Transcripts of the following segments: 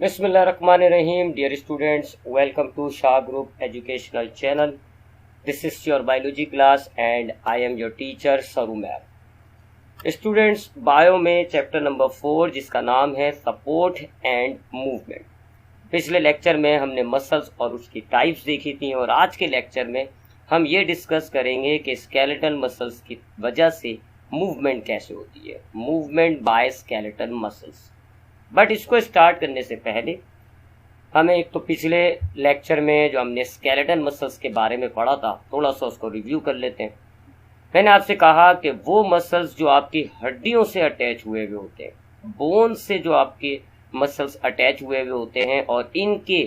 Bismillahirrahmanirrahim. Dear students, welcome to Shah Group Educational Channel. This is your biology class and I am your teacher Sarumer. Students, bio में chapter number 4 जिसका नाम है support and movement. पिछले lecture में हमने muscles और उसकी types देखी थी और आज के लेक्चर में हम ये डिस्कस करेंगे कि स्केलेटल मसल्स की वजह से मूवमेंट कैसे होती है, movement by skeletal muscles. But इसको स्टार्ट करने से पहले हमें एक तो पिछले लेक्चर में जो हमने स्केलेटल मसल्स के बारे में पढ़ा था थोड़ा सा उसको रिव्यू कर लेते हैं। मैंने आपसे कहा कि वो मसल्स जो आपकी हड्डियों से अटैच हुए हुए होते हैं, बोन से जो आपके मसल्स अटैच हुए हुए होते हैं और इनके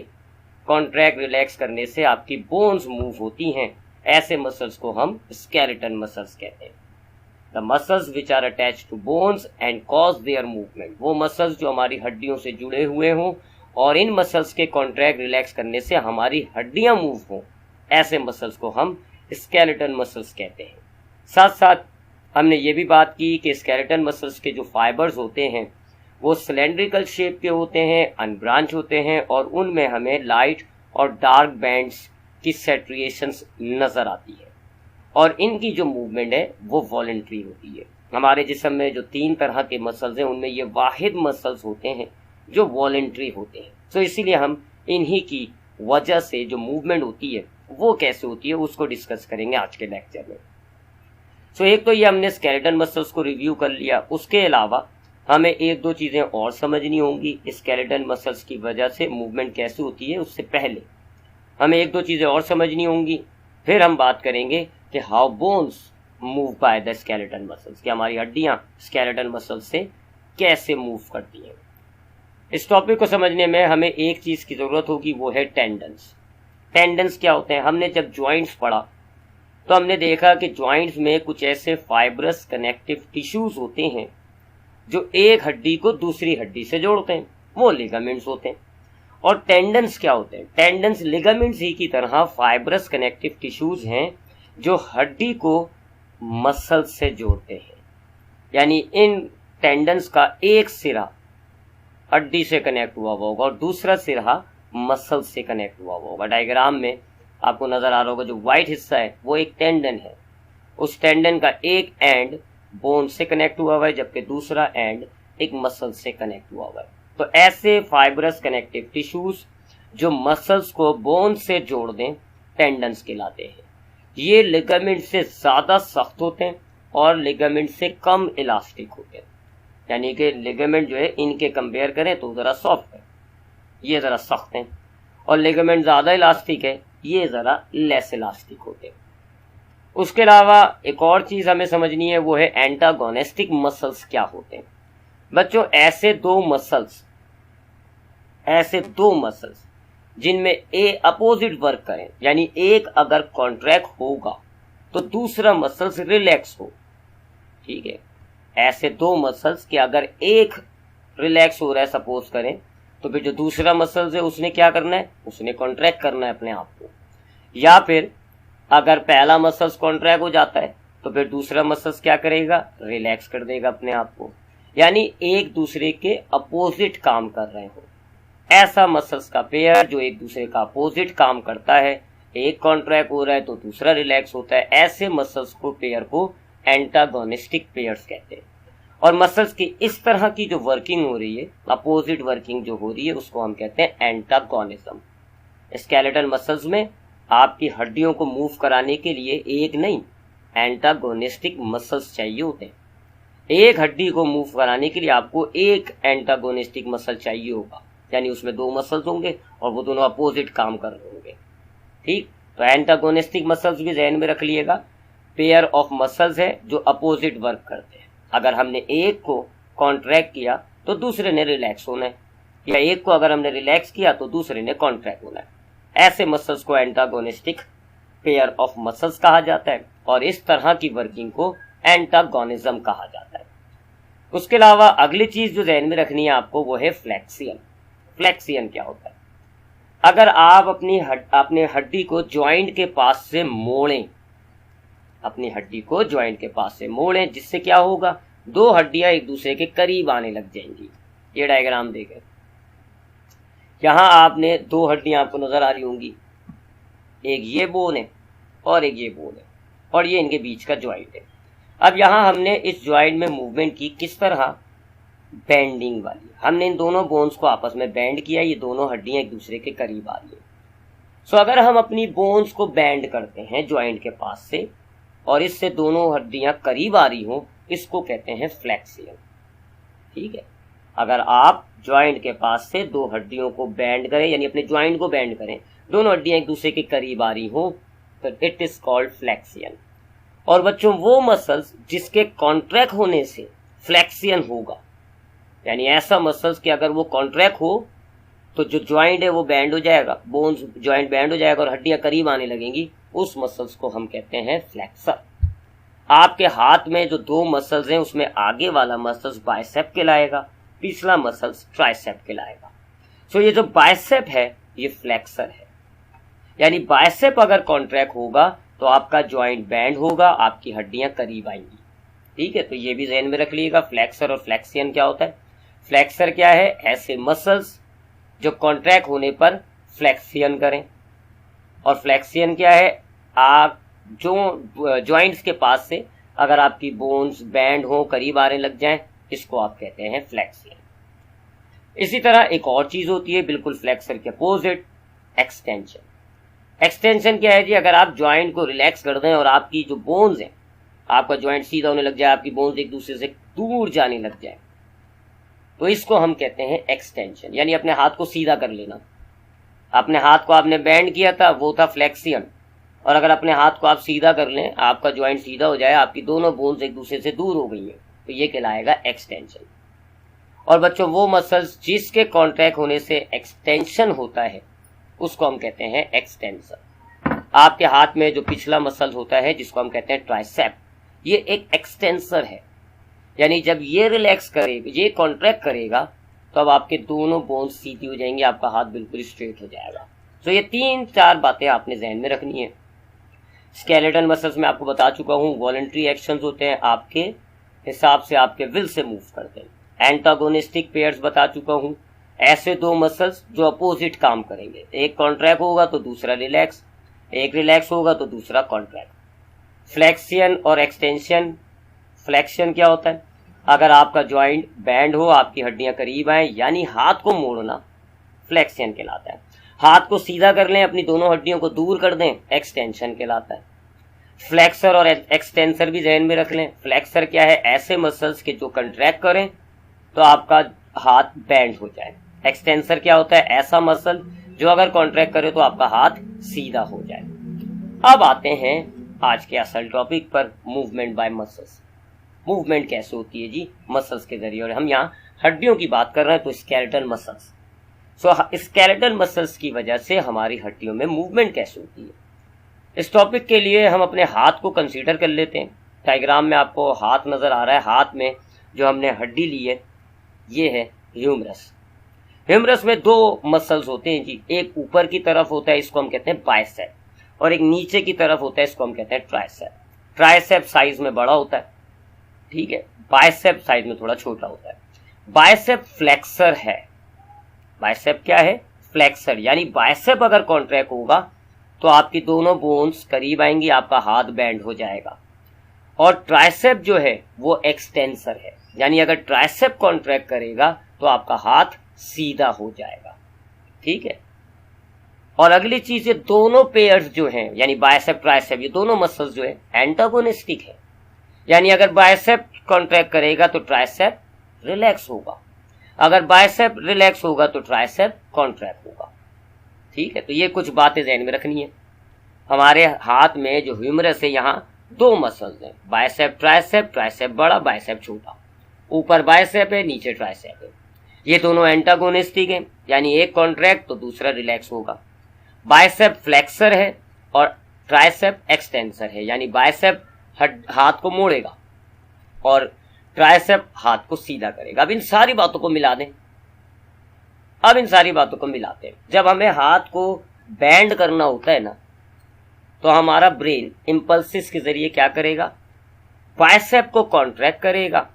कॉन्ट्रैक्ट रिलैक्स करने से आपकी बोन्स मूव होती हैं, ऐसे मसल्स को हम स्केलेटल मसल्स कहते हैं। The muscles which are attach to bones and cause their movement, वो मसल्स जो हमारी हड्डियों से जुड़े हुए हों और इन मसल्स के कॉन्ट्रैक्ट रिलैक्स करने से हमारी हड्डियां मूव हों, ऐसे मसल्स को हम स्केलेटल मसल्स कहते हैं। साथ साथ हमने ये भी बात की कि स्केलेटल मसल्स के जो फाइबर्स होते हैं वो सिलेंड्रिकल शेप के होते हैं, अनब्रांच होते हैं और उनमें हमें लाइट और डार्क बैंड्स की सेट्रिएशंस नजर आती है और इनकी जो मूवमेंट है वो वॉलंटरी होती है। हमारे जिस्म में जो 3 तरह के मसल्स हैं उनमें ये वाहिद मसल्स होते हैं जो वॉलंटरी होते हैं। तो इसीलिए हम इन्हीं की वजह से जो मूवमेंट होती है वो कैसे होती है उसको डिस्कस करेंगे आज के लेक्चर में। सो एक तो ये हमने स्केलेटल मसल्स को रिव्यू कर लिया, उसके अलावा हमें 1-2 चीज़ें और समझनी होंगी स्केलेटल मसल्स की वजह से मूवमेंट कैसे होती है। उससे पहले हमें 1-2 चीज़ें और समझनी होंगी, फिर हम बात करेंगे कि how bones move by the skeletal muscles, कि हमारी हड्डियां स्केलेटल मसल्स से कैसे मूव करती हैं। इस टॉपिक को समझने में हमें एक चीज़ की ज़रूरत होगी, वो है टेंडन्स। टेंडन्स क्या होते हैं? हमने जब जॉइंट्स पढ़ा तो हमने देखा कि जॉइंट्स में कुछ ऐसे फाइब्रस कनेक्टिव टिश्यूज होते हैं जो एक हड्डी को दूसरी हड्डी से जोड़ते हैं, वो लिगामेंट्स होते हैं। और टेंडन्स क्या होते हैं? टेंडन्स लिगामेंट्स ही की तरह फाइब्रस कनेक्टिव टिश्यूज हैं जो हड्डी को मसल से जोड़ते हैं। यानी इन टेंडन्स का एक सिरा हड्डी से कनेक्ट हुआ होगा और दूसरा सिरा मसल से कनेक्ट हुआ होगा। डायग्राम में आपको नजर आ रहा होगा, जो व्हाइट हिस्सा है वो एक टेंडन है, उस टेंडन का एक एंड बोन से कनेक्ट हुआ हुआ है जबकि दूसरा एंड एक मसल से कनेक्ट हुआ हुआ है। तो ऐसे फाइब्रस कनेक्टिव टिश्यूज जो मसल्स को बोन से जोड़ दें टेंडन्स कहलाते हैं। ये लिगामेंट से ज्यादा सख्त होते हैं और लिगामेंट से कम इलास्टिक होते हैं। यानी कि लिगामेंट जो है इनके कंपेयर करें तो जरा सॉफ्ट है, ये जरा सख्त है, और लिगामेंट ज्यादा इलास्टिक है, ये जरा लेस इलास्टिक होते हैं। उसके अलावा एक और चीज हमें समझनी है, वो है एंटागोनिस्टिक मसल्स क्या होते हैं। बच्चों, ऐसे दो मसल्स जिनमें ए अपोजिट वर्क करें, यानी एक अगर कॉन्ट्रैक्ट होगा तो दूसरा मसल्स रिलैक्स हो, ठीक है। ऐसे दो मसल्स के अगर एक रिलैक्स हो रहा है सपोज करें, तो फिर जो दूसरा मसल्स है उसने क्या करना है, उसने कॉन्ट्रैक्ट करना है अपने आप को। या फिर अगर पहला मसल्स कॉन्ट्रैक्ट हो जाता है तो फिर दूसरा मसल्स क्या करेगा, रिलैक्स कर देगा अपने आप को। यानी एक दूसरे के अपोजिट काम कर रहे हो, ऐसा मसल्स का पेयर जो एक दूसरे का अपोजिट काम करता है, एक कॉन्ट्रैक्ट हो रहा है तो दूसरा रिलैक्स होता है, ऐसे मसल्स को पेयर को एंटागोनिस्टिक पेयर्स कहते हैं। और मसल्स की इस तरह की जो वर्किंग हो रही है, अपोजिट वर्किंग जो हो रही है, उसको हम कहते हैं एंटागोनिज्म। स्केलेटल मसल्स में आपकी हड्डियों को मूव कराने के लिए एक नहीं, एंटागोनिस्टिक मसल्स चाहिए होते हैं। एक हड्डी को मूव कराने के लिए आपको एक एंटागोनिस्टिक मसल चाहिए होगा, यानी उसमें 2 मसल्स होंगे और वो दोनों अपोजिट काम कर रहे होंगे, ठीक। तो एंटागोनिस्टिक मसल्स भी ध्यान में रख लिएगा, पेयर ऑफ मसल्स है जो अपोजिट वर्क करते हैं। अगर हमने एक को कॉन्ट्रैक्ट किया तो दूसरे ने रिलैक्स होना है, या एक को अगर हमने रिलैक्स किया तो दूसरे ने कॉन्ट्रैक्ट होना है। ऐसे मसल्स को एंटागोनिस्टिक पेयर ऑफ मसल्स कहा जाता है और इस तरह की वर्किंग को एंटागोनिज्म कहा जाता है। उसके अलावा अगली चीज जो ध्यान में रखनी है आपको, वो है फ्लेक्सियन। फ्लेक्सियन क्या होता है? अगर आप अपनी हड्डी को जॉइंट के पास से मोड़ें, अपनी हड्डी को जॉइंट के पास से मोड़ें, जिससे क्या होगा, 2 हड्डियां एक दूसरे के करीब आने लग जाएंगी। ये डायग्राम देखें, यहाँ आपने दो हड्डियां आपको नजर आ रही होंगी, एक ये बोन है और एक ये बोन है, और ये इनके बीच का ज्वाइंट है। अब यहाँ हमने इस ज्वाइंट में मूवमेंट की किस तरह, बेंडिंग वाली। हमने इन दोनों बोन्स को आपस में बेंड किया, ये दोनों हड्डियां एक दूसरे के करीब आ रही है। सो अगर हम अपनी बोन्स को बेंड करते हैं ज्वाइंट के पास से और इससे दोनों हड्डियां करीब आ रही हों, इसको कहते हैं फ्लेक्सियन। ठीक है, अगर आप ज्वाइंट के पास से दो हड्डियों को बेंड करें, यानी अपने ज्वाइंट को बेंड करें, दोनों हड्डियां एक दूसरे के करीब आ रही हो, तो इट इज कॉल्ड फ्लेक्सियन। और बच्चों वो मसल्स जिसके कॉन्ट्रैक्ट होने से फ्लेक्सियन होगा, यानी ऐसा मसल्स कि अगर वो कॉन्ट्रैक्ट हो तो जो ज्वाइंट है वो बैंड हो जाएगा, बोन्स ज्वाइंट बैंड हो जाएगा और हड्डियां करीब आने लगेंगी, उस मसल्स को हम कहते हैं फ्लेक्सर। आपके हाथ में जो दो मसल्स हैं उसमें आगे वाला मसल्स बाइसेप कहलाएगा, पिछला मसल्स ट्राइसेप कहलाएगा। सो ये जो बाइसेप है ये फ्लेक्सर है, यानी बाइसेप अगर कॉन्ट्रैक्ट होगा तो आपका ज्वाइंट बैंड होगा, आपकी हड्डियां करीब आएंगी। ठीक है, तो ये भी ध्यान में रख लीजिएगा फ्लेक्सर और फ्लेक्सियन क्या होता है। फ्लेक्सर क्या है, ऐसे मसल्स जो कॉन्ट्रैक्ट होने पर फ्लेक्सियन करें, और फ्लेक्सियन क्या है, आप जो ज्वाइंट्स के पास से अगर आपकी बोन्स बैंड हो, करीब आने लग जाएं, इसको आप कहते हैं फ्लेक्सियन। इसी तरह एक और चीज होती है बिल्कुल फ्लेक्सर के अपोजिट, एक्सटेंशन। एक्सटेंशन क्या है जी, अगर आप ज्वाइंट को रिलैक्स कर दें और आपकी जो बोन्स हैं, आपका ज्वाइंट सीधा होने लग जाए, आपकी बोन्स एक दूसरे से दूर जाने लग जाए, तो इसको हम कहते हैं एक्सटेंशन, यानी अपने हाथ को सीधा कर लेना। अपने हाथ को आपने बैंड किया था, वो था फ्लेक्सियन, और अगर अपने हाथ को आप सीधा कर लें, आपका ज्वाइंट सीधा हो जाए, आपकी दोनों बोन्स एक दूसरे से दूर हो गई हैं, तो ये कहलाएगा एक्सटेंशन। और बच्चों वो मसल्स जिसके कॉन्ट्रैक्ट होने से एक्सटेंशन होता है उसको हम कहते हैं एक्सटेंसर। आपके हाथ में जो पिछला मसल होता है जिसको हम कहते हैं ट्राइसेप, ये एक एक्सटेंसर है, यानी जब ये रिलैक्स करेगा, ये कॉन्ट्रैक्ट करेगा, तो अब आपके दोनों बोन्स सीधी हो जाएंगे, आपका हाथ बिल्कुल स्ट्रेट हो जाएगा। तो ये 3-4 बातें आपने ध्यान में रखनी है। स्केलेटन मसल्स में आपको बता चुका हूं, वॉलंटरी एक्शंस होते हैं, आपके हिसाब से आपके विल से मूव करते हैं। एंटागोनिस्टिक पेयर्स बता चुका हूं, ऐसे दो मसल्स जो अपोजिट काम करेंगे, एक कॉन्ट्रैक्ट होगा तो दूसरा रिलैक्स, एक रिलैक्स होगा तो दूसरा कॉन्ट्रैक्ट। फ्लेक्सियन और एक्सटेंशन। फ्लेक्शन क्या होता है, अगर आपका ज्वाइंट बैंड हो, आपकी हड्डियां करीब आए, यानी हाथ को मोड़ना, फ्लेक्शन कहलाता है। हाथ को सीधा कर लें, अपनी दोनों हड्डियों को दूर कर दें, एक्सटेंशन कहलाता है। फ्लेक्सर और एक्सटेंसर भी ध्यान में रख लें। फ्लेक्सर क्या है, ऐसे मसल्स के जो कंट्रैक्ट करें तो आपका हाथ बैंड हो जाए। एक्सटेंसर क्या होता है, ऐसा मसल जो अगर कॉन्ट्रैक्ट करे तो आपका हाथ सीधा हो जाए। अब आते हैं आज के असल टॉपिक पर, मूवमेंट बाय मसल्स। मूवमेंट कैसे होती है जी, मसल्स के जरिए, और हम यहाँ हड्डियों की बात कर रहे हैं तो स्केलेटल मसल्स। सो स्केलेटल मसल्स की वजह से हमारी हड्डियों में मूवमेंट कैसे होती है। इस टॉपिक के लिए हम अपने हाथ को कंसीडर कर लेते हैं। डायग्राम में आपको हाथ नजर आ रहा है, हाथ में जो हमने हड्डी ली है ये है ह्यूमरस। ह्यूमरस में दो मसल्स होते हैं जी, एक ऊपर की तरफ होता है, इसको हम कहते हैं बाइसेप, और एक नीचे की तरफ होता है, इसको हम कहते हैं ट्राइसेप। ट्राइसेप साइज में बड़ा होता है, ठीक है, बाइसेप साइज में थोड़ा छोटा होता है। बाइसेप फ्लेक्सर है। बाइसेप क्या है, फ्लेक्सर, यानी बाइसेप अगर कॉन्ट्रैक्ट होगा तो आपकी दोनों बोन्स करीब आएंगी, आपका हाथ बैंड हो जाएगा। और ट्राइसेप जो है वो एक्सटेंसर है, यानी अगर ट्राइसेप कॉन्ट्रैक्ट करेगा तो आपका हाथ सीधा हो जाएगा। ठीक है, और अगली चीज, ये दोनों पेयर्स जो हैं, यानी बाइसेप ट्राइसेप, ये दोनों मसल्स जो है एंटागोनिस्टिक है, यानी अगर बाइसेप कॉन्ट्रैक्ट करेगा तो ट्राइसेप रिलैक्स होगा, अगर बाइसेप रिलैक्स होगा तो ट्राइसेप कॉन्ट्रैक्ट होगा। ठीक है, तो ये कुछ बातें ध्यान में रखनी है। हमारे हाथ में जो ह्यूमरस है, यहाँ दो मसल्स हैं, बाइसेप ट्राइसेप, ट्राइसेप बड़ा, बाइसेप छोटा, ऊपर बाइसेप है, नीचे ट्राइसेप है। ये दोनों एंटागोनिस्टिक हैं, यानी एक कॉन्ट्रैक्ट तो दूसरा रिलैक्स होगा। बाइसेप फ्लेक्सर है और ट्राइसेप एक्सटेंसर है, यानी बाइसेप हाथ को मोड़ेगा और ट्राइसेप हाथ को सीधा करेगा। अब इन सारी बातों को मिला दें, अब इन सारी बातों को मिलाते हैं। जब हमें हाथ को बैंड करना होता है ना, तो हमारा ब्रेन इम्पल्सिस के जरिए क्या करेगा, बाइसेप को कॉन्ट्रैक्ट करेगा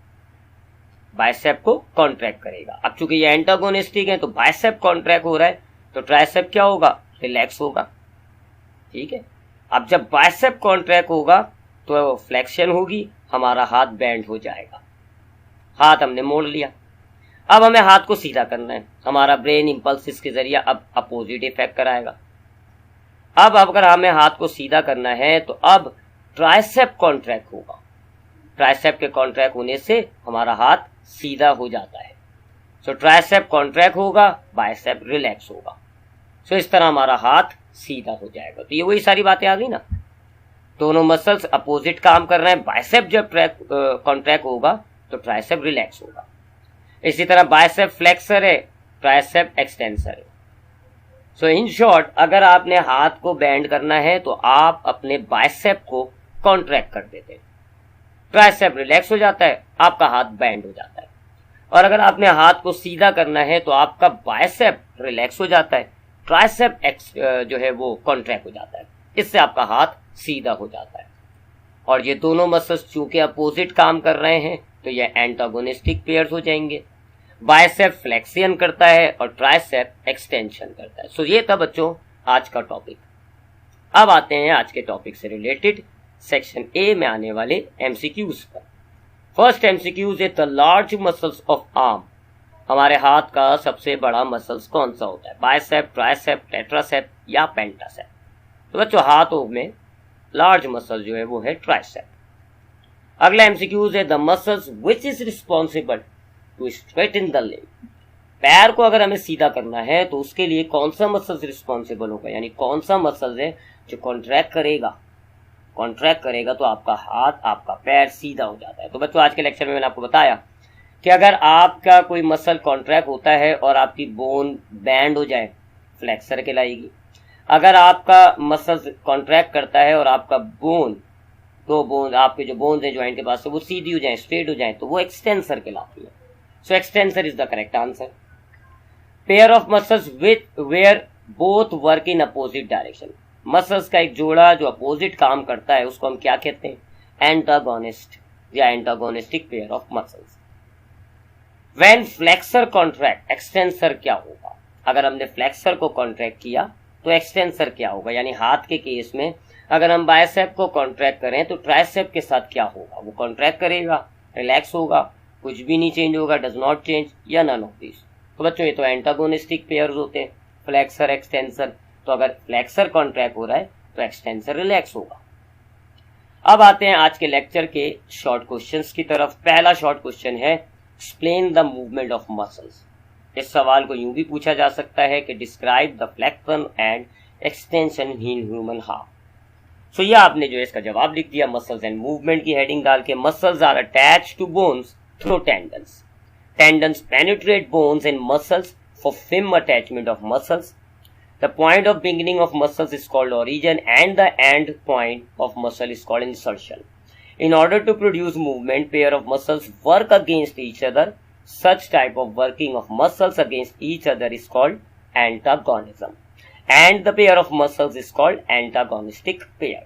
बाइसेप को कॉन्ट्रैक्ट करेगा। अब चूंकि ये एंटागोनिस्टिक है तो बाइसेप कॉन्ट्रैक्ट हो रहा है तो ट्राइसेप क्या होगा, रिलैक्स होगा। ठीक है, अब जब बाइसेप कॉन्ट्रैक्ट होगा तो फ्लेक्शन होगी, हमारा हाथ बैंड हो जाएगा। हाथ हमने मोड़ लिया, अब हमें हाथ को सीधा करना है। हमारा ब्रेन इंपल्सिस के जरिए अब अपोजिट इफेक्ट कराएगा। अब अगर हमें हाथ को सीधा करना है तो अब ट्राइसेप कॉन्ट्रैक्ट होगा। ट्राइसेप के कॉन्ट्रैक्ट होने से हमारा हाथ सीधा हो जाता है। सो ट्राइसेप कॉन्ट्रैक्ट होगा, बाइसेप रिलैक्स होगा। सो इस तरह हमारा हाथ सीधा हो जाएगा। तो ये वही सारी बातें आ गई ना, दोनों मसल्स अपोजिट काम कर रहे हैं। बाइसेप जब कॉन्ट्रैक्ट होगा तो ट्राइसेप रिलैक्स होगा। इसी तरह बाइसेप फ्लेक्सर है, ट्राइसेप एक्सटेंसर है। सो इन शॉर्ट, अगर आपने हाथ को बैंड करना है तो आप अपने बाइसेप को कॉन्ट्रैक्ट कर देते हैं, ट्राइसेप रिलैक्स हो जाता है, आपका हाथ बैंड हो जाता है। और अगर आपने हाथ को सीधा करना है तो आपका बाइसेप रिलैक्स हो जाता है, ट्राइसेप जो है वो कॉन्ट्रैक्ट हो जाता है। इससे आपका हाथ सीधा हो जाता है। और ये दोनों मसल्स चूंकि अपोजिट काम कर रहे हैं तो ये एंटागोनिस्टिक पेयर्स हो जाएंगे। बाइसेप फ्लेक्शन करता है और ट्राइसेप एक्सटेंशन करता है। सो ये था बच्चों आज का टॉपिक। अब आते हैं आज के टॉपिक से रिलेटेड सेक्शन ए में आने वाले एमसीक्यूज पर। फर्स्ट एमसीक्यूज है the large muscles of arm. हमारे हाथ का सबसे बड़ा मसल्स कौन सा होता है, बाइसेप, ट्राइसेप, टेट्रासेप या पेंटासेप। तो बच्चों हाथों में लार्ज मसल जो है वो है ट्राइसेप। अगला एमसीक्यूज है the muscles which is responsible to straighten the limb. पैर को अगर हमें सीधा करना है तो उसके लिए कौन सा मसल्स रिस्पॉन्सिबल होगा, यानी कौन सा मसल्स है जो कॉन्ट्रैक्ट करेगा तो आपका हाथ, आपका पैर सीधा हो जाता है। तो बच्चों आज के लेक्चर में मैंने आपको बताया कि अगर आपका कोई मसल कॉन्ट्रैक्ट होता है और आपकी बोन बैंड हो जाए, फ्लेक्सर कहलाएगी। अगर आपका मसल कॉन्ट्रैक्ट करता है और आपका दो बोन आपके जो बोन्स है ज्वाइंट के पास से वो सीधी हो जाए, स्ट्रेट हो जाए, तो वो एक्सटेंसर कहलाती है। So extensor is the correct answer. Pair of muscles with where both work in opposite direction. Muscles का एक जोड़ा जो अपोजिट काम करता है उसको हम क्या कहते हैं, एंटागोनिस्ट या antagonistic pair of muscles. When flexor contract, extensor क्या होगा। अगर हमने फ्लेक्सर को कॉन्ट्रैक्ट किया तो एक्सटेंसर क्या होगा, यानी हाथ के केस में अगर हम बाइसेप को कॉन्ट्रैक्ट करें तो ट्राइसेप के साथ क्या होगा, वो कॉन्ट्रैक्ट करेगा, रिलैक्स होगा, कुछ भी नहीं चेंज होगा, डज नॉट चेंज या नन ऑफ दिस। तो बच्चों ये तो एंटागोनिस्टिक पेयर्स होते हैं, फ्लेक्सर एक्सटेंसर। तो अगर फ्लेक्सर कॉन्ट्रैक्ट हो रहा है तो एक्सटेंसर रिलैक्स होगा। अब आते हैं आज के लेक्चर के शॉर्ट क्वेश्चंस की तरफ। पहला शॉर्ट क्वेश्चन है explain the movement of muscles. इस सवाल को यूं भी पूछा जा सकता है कि describe the flexion and extension in human heart. So ये आपने जो है इसका जवाब लिख दिया मसल्स एंड मूवमेंट की हेडिंग डाल के। Muscles are attached to bones through tendons. Tendons penetrate bones and muscles for firm attachment of muscles. The point of beginning of muscles is called origin and the end point of muscle is called insertion. In order to produce movement, pair of muscles work against each other. Such type of working of muscles against each other is called antagonism. And the pair of muscles is called antagonistic pair.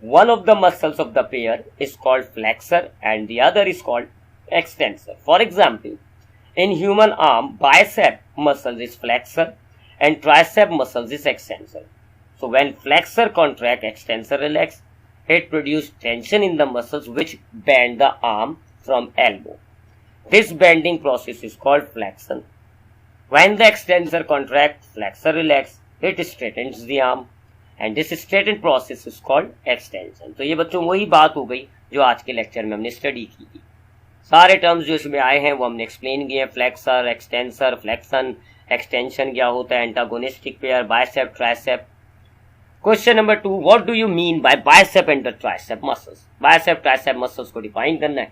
One of the muscles of the pair is called flexor and the other is called extensor. For example, in human arm, bicep muscle is flexor and tricep muscles is extensor. So when flexor contract, extensor relax, it produces tension in the muscles which bend the arm from elbow. This bending process is called flexion. When the extensor contract, flexor relax, it straightens the arm and this straightened process is called extension. तो ये बच्चों वही बात हो गई जो आज के लेक्चर में हमने स्टडी की थी। सारे टर्म्स जो इसमें आए हैं वो हमने एक्सप्लेन किए हैं। फ्लेक्सर, एक्सटेंसर, फ्लेक्शन, एक्सटेंशन क्या होता है, antagonistic pair, bicep, tricep. Question number 2, what do you mean by bicep and the tricep muscles. Bicep tricep muscles को डिफाइन करना है।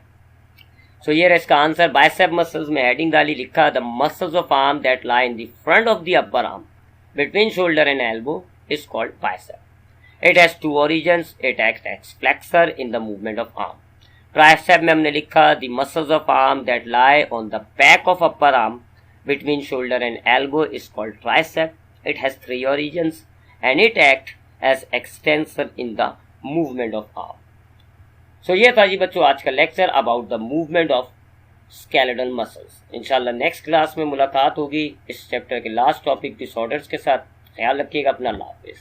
सो ये इसका आंसर। बाइसेप मसल्स में हेडिंग डाली, लिखा the muscles of arm that lie in the front of the upper arm between shoulder and elbow is called bicep. It has two origins, it acts as flexor in the movement of arm. Tricep में हमने लिखा the muscles of arm that lie on the back of upper arm between shoulder and elbow is called tricep. It has 3 origins and it acts as extensor in the movement of arm. So ये था जी बच्चों आज का lecture about the movement of skeletal muscles. इंशाल्लाह next class में मुलाकात होगी इस चैप्टर के लास्ट टॉपिक डिसऑर्डर्स के साथ। ख्याल रखिएगा अपना। अल्लाह हाफिज़।